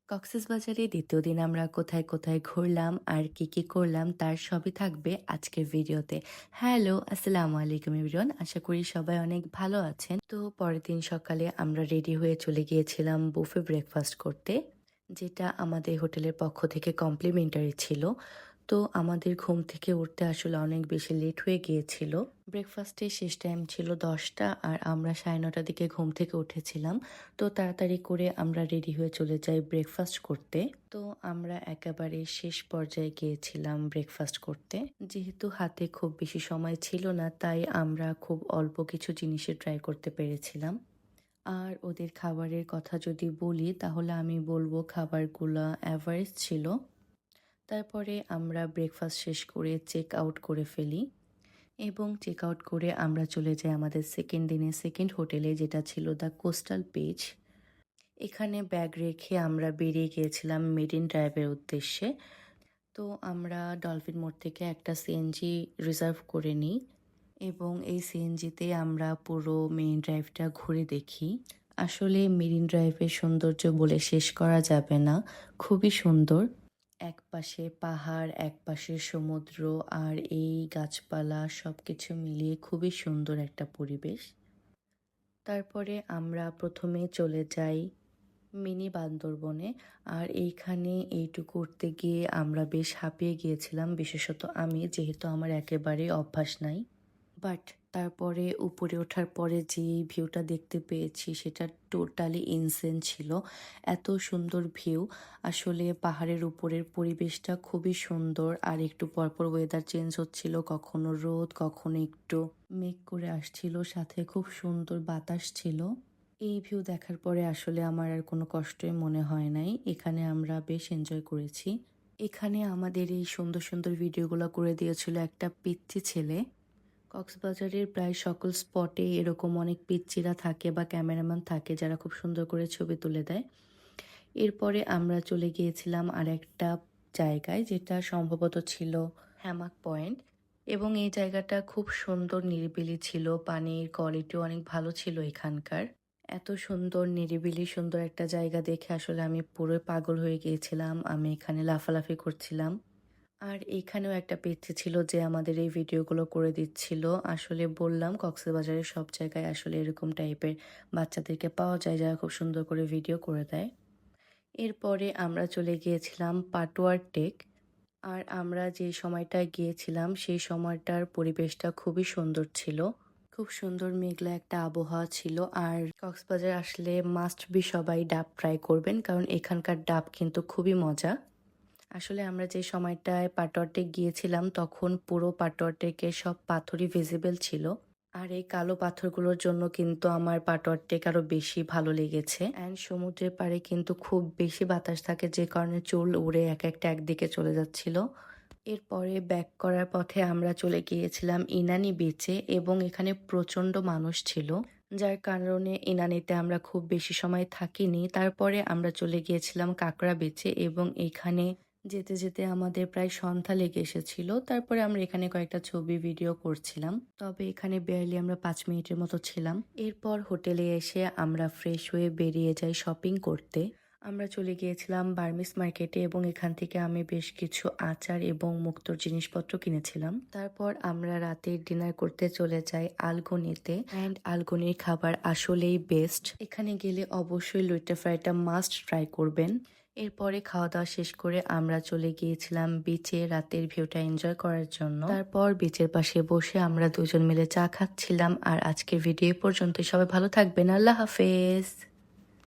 কক্সবাজারে দ্বিতীয় দিন আমরা কোথায় কোথায় ঘুরলাম আর কি কি করলাম তার সবই থাকবে আজকের ভিডিওতে। হ্যালো, আসসালামু আলাইকুম এভরিওয়ান। আশা করি সবাই অনেক ভালো আছেন। তো পরের দিন সকালে আমরা রেডি হয়ে চলে গিয়েছিলাম বুফে ব্রেকফাস্ট করতে, যেটা আমাদের হোটেলের পক্ষ থেকে কমপ্লিমেন্টারি ছিল। তো আমাদের ঘুম থেকে উঠতে আসলে অনেক বেশি লেট হয়ে গিয়েছিল। ব্রেকফাস্টের শেষ টাইম ছিল 10টা আর আমরা 9:30টার দিকে ঘুম থেকে উঠেছিলাম। তো তাড়াতাড়ি করে আমরা রেডি হয়ে চলে যাই ব্রেকফাস্ট করতে। তো আমরা একেবারে শেষ পর্যায়ে গিয়েছিলাম ব্রেকফাস্ট করতে। যেহেতু হাতে খুব বেশি সময় ছিল না, তাই আমরা খুব অল্প কিছু জিনিসই ট্রাই করতে পেরেছিলাম। আর ওদের খাবারের কথা যদি বলি তাহলে আমি বলবো খাবারগুলো অ্যাভারেজ ছিল। তারপরে আমরা ব্রেকফাস্ট শেষ করে চেক আউট করে ফেলি এবং চেক আউট করে আমরা চলে যাই আমাদের সেকেন্ড দিনের সেকেন্ড হোটেলে, যেটা ছিল দ্য কোস্টাল পেজ। এখানে ব্যাগ রেখে আমরা বেরিয়ে গিয়েছিলাম মেরিন ড্রাইভের উদ্দেশ্যে। তো আমরা ডলফিন মোড় থেকে একটা সিএনজি রিজার্ভ করে নিই এবং এই সিএনজিতে আমরা পুরো মেরিন ড্রাইভটা ঘুরে দেখি। আসলে মেরিন ড্রাইভের সৌন্দর্য বলে শেষ করা যাবে না, খুবই সুন্দর। একপাশে পাহাড়, একপাশে সমুদ্র, আর এই গাছপালা সবকিছু মিলিয়ে খুবই সুন্দর একটা পরিবেশ। তারপরে আমরা প্রথমে চলে যাই মিনি বান্দরবনে। আর এইখানে এইটুকু উঠতে গিয়ে আমরা বেশ হাঁপিয়ে গিয়েছিলাম, বিশেষত আমি, যেহেতু আমার একেবারেই অভ্যাস নাই। বাট তারপরে উপরে ওঠার পরে যে ভিউটা দেখতে পেয়েছি সেটা টোটালি ইনসেন ছিল। এত সুন্দর ভিউ। আসলে পাহাড়ের উপরের পরিবেশটা খুবই সুন্দর, আর একটু পরপর ওয়েদার চেঞ্জ হচ্ছিল, কখনো রোদ কখনো একটু মেঘ করে আসছিল, সাথে খুব সুন্দর বাতাস ছিল। এই ভিউ দেখার পরে আসলে আমার আর কোনো কষ্টই মনে হয় নাই। এখানে আমরা বেশ এনজয় করেছি। এখানে আমাদের এই সুন্দর সুন্দর ভিডিওগুলো করে দিয়েছিল একটা পিচ্চি ছেলে। কক্সবাজারের প্রায় সকল স্পটে এরকম অনেক পিচ্চিরা থাকে বা ক্যামেরাম্যান থাকে যারা খুব সুন্দর করে ছবি তুলে দেয়। এরপরে আমরা চলে গিয়েছিলাম আর একটা জায়গায়, যেটা সম্ভবত ছিল হ্যামাক পয়েন্ট, এবং এই জায়গাটা খুব সুন্দর নিরিবিলি ছিল। পানির কোয়ালিটিও অনেক ভালো ছিল এখানকার। এত সুন্দর নিরিবিলি সুন্দর একটা জায়গা দেখে আসলে আমি পুরো পাগল হয়ে গিয়েছিলাম। আমি এখানে লাফালাফি করছিলাম। আর এখানেও একটা পিচ্চি ছিল যে আমাদের এই ভিডিওগুলো করে দিচ্ছিল। আসলে বললাম কক্সবাজারের সব জায়গায় আসলে এরকম টাইপের বাচ্চাদেরকে পাওয়া যায় যারা খুব সুন্দর করে ভিডিও করে দেয়। এরপরে আমরা চলে গিয়েছিলাম পাটোয়ার টেক। আর আমরা যে সময়টায় গিয়েছিলাম সেই সময়টার পরিবেশটা খুবই সুন্দর ছিল। খুব সুন্দর মেঘলা একটা আবহাওয়া ছিল। আর কক্সবাজার আসলে মাস্ট বি সবাই ডাব ট্রাই করবেন, কারণ এখানকার ডাব কিন্তু খুবই মজা। আসলে আমরা যে সময়টায় পাটোয়ার টেক গিয়েছিলাম তখন পুরো পাটোয়ার টেকের সব পাথরই ভিজিবল ছিল। আর এই কালো পাথরগুলোর জন্য কিন্তু আমার পাটোয়ার টেক আরো বেশি ভালো লেগেছে। অ্যান্ড সমুদ্রের পাড়ে কিন্তু খুব বেশি বাতাস থাকে, যে কারণে চুল উড়ে এক একটা একদিকে চলে যাচ্ছিল। এরপরে ব্যাক করার পথে আমরা চলে গিয়েছিলাম ইনানি বিচে, এবং এখানে প্রচন্ড মানুষ ছিল, যার কারণে ইনানিতে আমরা খুব বেশি সময় থাকিনি। তারপরে আমরা চলে গিয়েছিলাম কাঁকড়া বিচে, এবং এখানে যেতে যেতে আমাদের প্রায় সন্ধ্যা লেগে এসেছিল। তারপরে আমরা এখানে কয়েকটা ছবি ভিডিও করছিলাম, তবে এখানে বেয়ারলি আমরা 5 মিনিটের মতো ছিলাম। এরপর হোটেলে এসে আমরা ফ্রেশ হয়ে বেরিয়ে যাই শপিং করতে। আমরা চলে গিয়েছিলাম বার্মিস মার্কেটে, এবং এখান থেকে আমি বেশ কিছু আচার এবং মুক্তোর জিনিসপত্র কিনেছিলাম। তারপর আমরা রাতের ডিনার করতে চলে যাই আলগোনিতে। অ্যান্ড আলগোনির খাবার আসলেই বেস্ট। এখানে গেলে অবশ্যই লইট্টা ফ্রাইটা মাস্ট ট্রাই করবেন। এরপরে খাওয়া দাওয়া শেষ করে আমরা চলে গিয়েছিলাম বিচে রাতের ভিউটা এনজয় করার জন্য। তারপর বিচের পাশে বসে আমরা দুজন মিলে চা খাচ্ছিলাম। আর আজকের ভিডিও পর্যন্ত, সবাই ভালো থাকবেন, আল্লাহ হাফেজ।